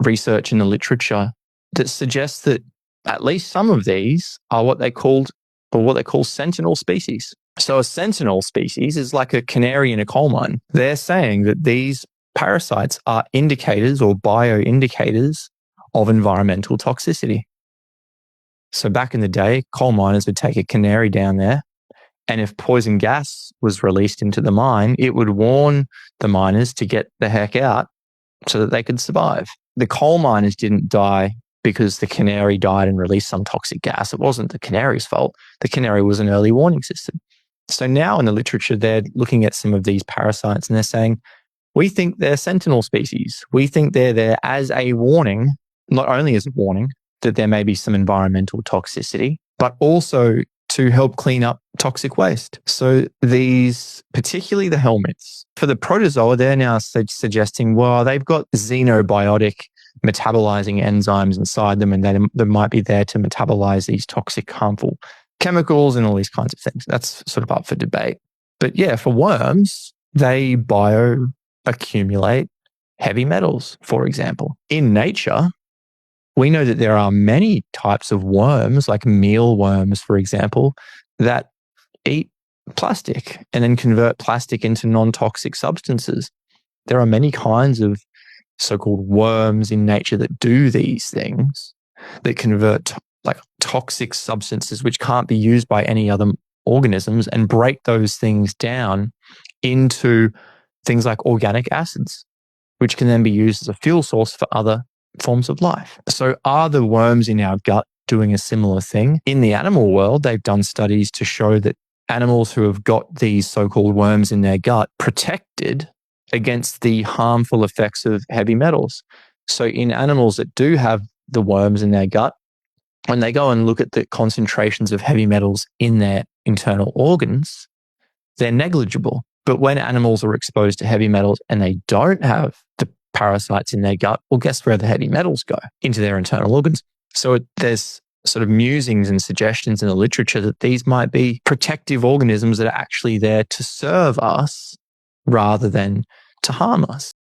research in the literature that suggests that at least some of these are what they call sentinel species. So a sentinel species is like a canary in a coal mine. They're saying that these parasites are indicators or bioindicators of environmental toxicity. So back in the day, coal miners would take a canary down there, and if poison gas was released into the mine, it would warn the miners to get the heck out so that they could survive. The coal miners didn't die because the canary died and released some toxic gas. It wasn't the canary's fault. The canary was an early warning system. So now in the literature, they're looking at some of these parasites and they're saying, we think they're sentinel species. We think they're there as a warning, not only as a warning that there may be some environmental toxicity, but also to help clean up toxic waste. So these, particularly the helminths, for the protozoa, they're now suggesting, well, they've got xenobiotic metabolizing enzymes inside them, and they might be there to metabolize these toxic, harmful chemicals and all these kinds of things. That's sort of up for debate. But yeah, for worms, they bioaccumulate heavy metals, for example. In nature, we know that there are many types of worms, like mealworms, for example, that eat plastic and then convert plastic into non-toxic substances. There are many kinds of so-called worms in nature that do these things, that convert like toxic substances which can't be used by any other organisms and break those things down into things like organic acids, which can then be used as a fuel source for other forms of life. So are the worms in our gut doing a similar thing? In the animal world, they've done studies to show that animals who have got these so-called worms in their gut protected against the harmful effects of heavy metals. So in animals that do have the worms in their gut, when they go and look at the concentrations of heavy metals in their internal organs, they're negligible. But when animals are exposed to heavy metals and they don't have the parasites in their gut, well, guess where the heavy metals go? Into their internal organs. So there's sort of musings and suggestions in the literature that these might be protective organisms that are actually there to serve us rather than to harm us.